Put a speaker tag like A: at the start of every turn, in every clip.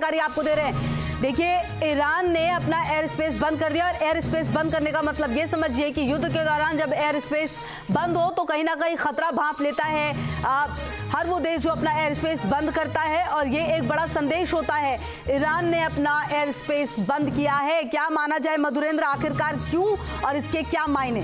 A: जानकारी आपको दे रहे हैं। देखिए, ईरान ने अपना एयर स्पेस बंद कर दिया और एयर स्पेस बंद करने का मतलब ये समझिए कि युद्ध के दौरान जब एयर स्पेस बंद हो तो कहीं ना कहीं खतरा भांप लेता है हर वो देश जो अपना एयर स्पेस बंद करता है, और ये एक बड़ा संदेश होता है। ईरान ने अपना एयर स्पेस बंद किया है। क्या माना जाए मधुरेंद्र, आखिरकार क्यों और इसके क्या मायने?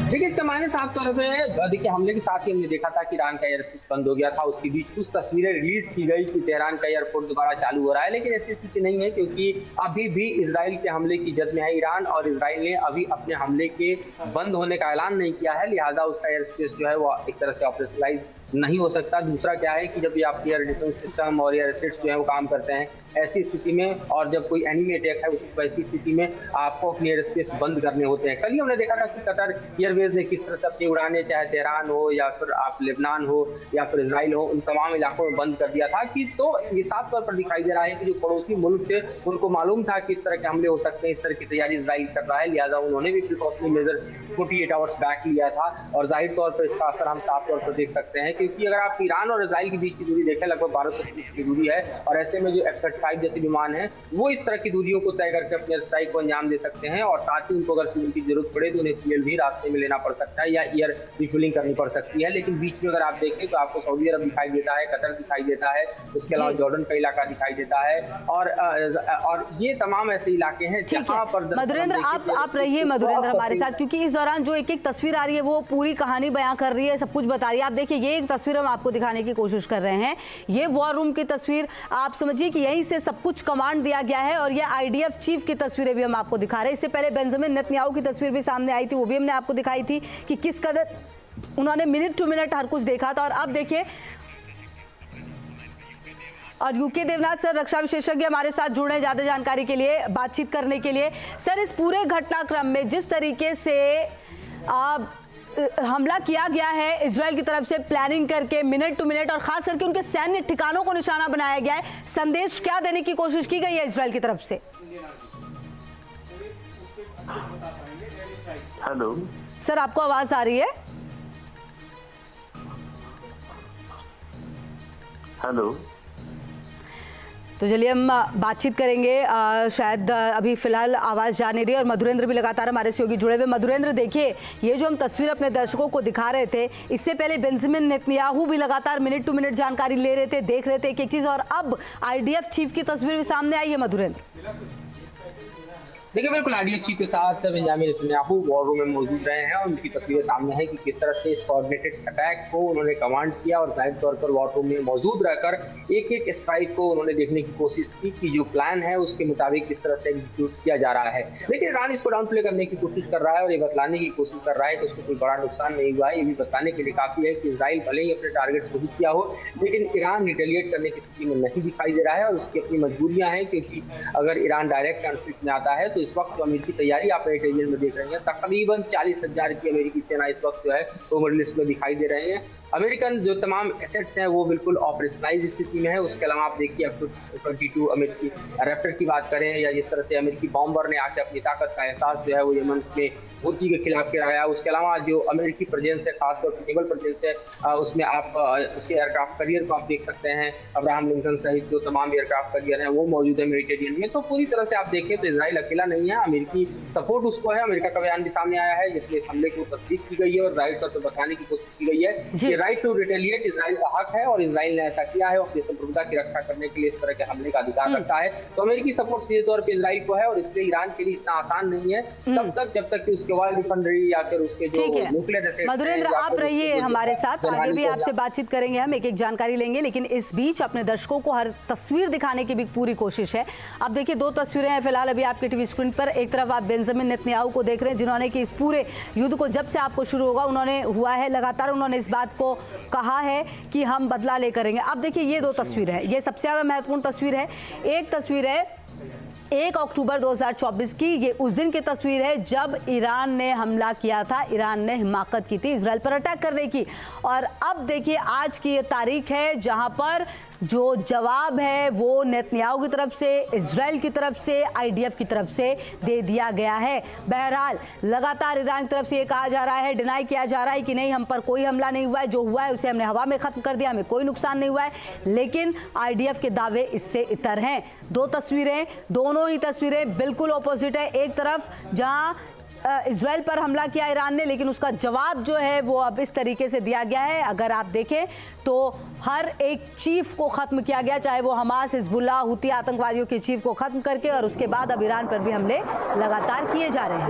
B: देखिए, इसका मायने साफ तौर पे देखिए, हमले के साथ ही हमने देखा था कि ईरान का एयर स्पेस बंद हो गया था। उसके बीच कुछ तस्वीरें रिलीज की गई कि तेहरान का एयरपोर्ट दोबारा चालू हो रहा है, लेकिन ऐसी स्थिति नहीं है क्योंकि अभी भी इजराइल के हमले की जद में है ईरान, और इजराइल ने अभी अपने हमले के बंद होने का ऐलान नहीं किया है। लिहाजा उसका एयर स्पेस जो है वो एक तरह से ऑपरेशनलाइज नहीं हो सकता। दूसरा क्या है कि जब ये आपके एयर डिफेंस सिस्टम और एयर एसेट्स जो है वो काम करते हैं, ऐसी स्थिति में और जब कोई एनिमी अटैक है वैसी स्थिति में आपको अपने एयर स्पेस बंद करने होते हैं। कल ही हमने देखा था कि कतर एयरवेज ने किस तरह से अपनी उड़ानें, चाहे तेहरान हो या फिर आप लेबनान हो या फिर इजराइल हो, उन तमाम इलाकों में बंद कर दिया था। कि तो ये साफ तौर पर दिखाई दे रहा है कि जो पड़ोसी मुल्क थे उनको मालूम था कि इस तरह के हमले हो सकते हैं, इस तरह की तैयारी इजराइल कर रहा है। लिहाजा उन्होंने भी प्रिकॉशनरी मेजर 48 आवर्स बैक लिया था, और जाहिर तौर पर इसका असर हम साफ तौर पर देख सकते हैं। क्योंकि अगर आप ईरान और इजराइल के बीच की दूरी देखें, लगभग 1200 किलोमीटर की दूरी है, और ऐसे में जो F-35 जैसे विमान है वो इस तरह की दूरियों को तय करके अपने स्ट्राइक को अंजाम दे सकते हैं। और साथ ही उनको अगर फ्यूल की जरूरत पड़े तो उन्हें फ्यूल भी रास्ते में लेना पड़ सकता है या एयर रिफ्यूलिंग करनी पड़ सकती है। लेकिन बीच में अगर आप देखें तो आपको सऊदी अरब दिखाई देता है, कतर दिखाई देता है, उसके अलावा जॉर्डन का इलाका दिखाई देता है, और ये तमाम ऐसे इलाके हैं जहां पर
A: मधुरेंद्र आप रहिए मधुरेंद्र हमारे साथ, क्योंकि इस दौरान जो एक एक तस्वीर आ रही है वो पूरी कहानी बयां कर रही है, सब कुछ बता रही है। आप देखिए, ये एक तस्वीर हम आपको दिखाने की कोशिश कर रहे हैं, ये वॉर रूम की तस्वीर। आप समझिए कि यहीं से सब कुछ कमांड दिया गया है, और ये आईडीएफ चीफ की तस्वीरें भी हम आपको दिखा रहे हैं। इससे पहले बेंजामिन नेतन्याहू की तस्वीर भी सामने आई थी, वो भी हमने आपको दिखाई थी कि किस कदर उन्होंने मिनट टू मिनट हर कुछ देखा था। और अब देखिए, और यूके देवनाथ सर रक्षा विशेषज्ञ हमारे साथ जुड़े हैं ज्यादा जानकारी के लिए, बातचीत करने के लिए। सर, इस पूरे घटनाक्रम में जिस तरीके से हमला किया गया है इजराइल की तरफ से, प्लानिंग करके मिनट टू मिनट, और खास करके उनके सैन्य ठिकानों को निशाना बनाया गया है, संदेश क्या देने की कोशिश की गई है इजराइल की तरफ से?
C: हेलो
A: सर, आपको आवाज आ रही है?
C: हेलो,
A: तो चलिए हम बातचीत करेंगे। शायद अभी फिलहाल आवाज़ जा नहीं रही, और मधुरेंद्र भी लगातार हमारे सहयोगी जुड़े हुए। मधुरेंद्र, देखिए, ये जो हम तस्वीर अपने दर्शकों को दिखा रहे थे, इससे पहले बेंजामिन नेतन्याहू भी लगातार मिनट टू मिनट जानकारी ले रहे थे, देख रहे थे एक एक चीज़, और अब आईडीएफ चीफ की तस्वीर भी सामने आई है। मधुरेंद्र,
B: देखिए, बिल्कुल आईडीएफ चीफ के साथ बेंजामिन नेतन्याहू वॉर रूम में मौजूद रहे हैं, और उनकी तस्वीरें सामने हैं कि किस तरह से इस कोऑर्डिनेटेड अटैक को उन्होंने कमांड किया, और जाहिर तौर पर वॉर रूम में मौजूद रहकर एक एक स्ट्राइक को उन्होंने देखने की कोशिश की कि जो प्लान है उसके मुताबिक किस तरह से एग्जीक्यूट किया जा रहा है। लेकिन ईरान इसको डाउन प्ले करने की कोशिश कर रहा है, और ये बतलाने की कोशिश कर रहा है कि उसको कोई बड़ा नुकसान नहीं हुआ है। ये भी बताने के लिए काफी है कि इजराइल भले ही अपने टारगेट को किया हो, लेकिन ईरान रिटेलिएट करने की स्थिति में नहीं दिखाई दे रहा है, और उसकी अपनी मजबूरियां हैं। क्योंकि अगर ईरान डायरेक्ट कॉन्फ्लिक्ट में आता है तो इस वक्त अमेरिकी तैयारी आप रीजन में देख रहे हैं, तकरीबन 40,000 की अमेरिकी सेना इस वक्त जो है वो मिडिल ईस्ट में दिखाई दे रहे हैं। अमेरिकन जो तमाम एसेट्स हैं वो बिल्कुल ऑपरेशनलाइज स्थिति में है। उसके अलावा आप देखिए, F-22 अमेरिकी रैप्टर की बात करें, या जिस तरह से अमेरिकी बॉम्बर ने आके अपनी ताकत का एहसास जो है वो यमन में हुती के खिलाफ कराया। उसके अलावा जो अमेरिकी प्रेजेंस है, खासतौर पर नेवल प्रेजेंस है, उसमें आप उसके एयरक्राफ्ट करियर को आप देख सकते हैं। अब्राहम लिंकन सहित जो तमाम एयरक्राफ्ट करियर हैं वो मौजूद है मेडिटेरियन में। तो पूरी तरह से आप देखें तो इजराइल अकेला नहीं है, अमेरिकी सपोर्ट उसको है। अमेरिका का बयान भी सामने आया है जिसमें इस हमले को तस्दीक की गई है, और राइट तौर पर बताने की कोशिश की गई है कि राइट टू रिटेलिएट इजराइल का हक है, और इजराइल ने ऐसा किया है, अपनी संप्रभुता की रक्षा करने के लिए इस तरह के हमले का अधिकार रखता है। तो अमेरिकी सपोर्ट सीधे तौर पर इजराइल को है, और इसलिए ईरान के लिए इतना आसान नहीं है तब तक जब तक कि उसके ऑयल रिफाइनरी या फिर उसके जो न्यूक्लियर एसेट्स।
A: मधुरेंद्र, आप रहिए हमारे साथ, आगे भी आपसे बातचीत करेंगे, हम एक एक जानकारी लेंगे, लेकिन इस बीच अपने दर्शकों को हर तस्वीर दिखाने की भी पूरी कोशिश है। अब देखिए, दो तस्वीरें हैं फिलहाल अभी आपके टीवी स्क्रीन पर। एक तरफ आप बेंजामिन नेतन्याहू को देख रहे हैं, जिन्होंने कि इस पूरे युद्ध को जब से आपको शुरू होगा उन्होंने हुआ है लगातार उन्होंने इस बात को कहा है कि हम बदला ले करेंगे। अब देखिए, ये दो तस्वीरें हैं, ये सबसे ज्यादा महत्वपूर्ण तस्वीर है। एक तस्वीर है 1 अक्टूबर 2024 की, ये उस दिन की तस्वीर है जब ईरान ने हमला किया था, ईरान ने हिमाकत की थी इजराइल पर अटैक करने की। और अब देखिए, आज की ये तारीख है जहां पर जो जवाब है वो नेतन्याहू की तरफ से, इजराइल की तरफ से, आईडीएफ की तरफ से दे दिया गया है। बहरहाल लगातार ईरान की तरफ से ये कहा जा रहा है, डिनाई किया जा रहा है कि नहीं, हम पर कोई हमला नहीं हुआ है, जो हुआ है उसे हमने हवा में खत्म कर दिया, हमें कोई नुकसान नहीं हुआ है। लेकिन आईडीएफ के दावे इससे इतर हैं। दो तस्वीरें, दोनों ही तस्वीरें बिल्कुल ऑपोजिट है। एक तरफ जहां इजराइल पर हमला किया ईरान ने, लेकिन उसका जवाब जो है वो अब इस तरीके से दिया गया है। अगर आप देखें तो हर एक चीफ को खत्म किया गया, चाहे वो हमास, हिजबुल्लाह, हुती आतंकवादियों के चीफ को खत्म करके, और उसके बाद अब ईरान पर भी हमले लगातार किए जा रहे हैं।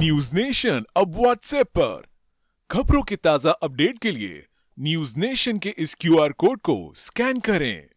D: न्यूज नेशन अब व्हाट्सएप पर खबरों के ताजा अपडेट के लिए न्यूज नेशन के इस क्यूआर कोड को स्कैन करें।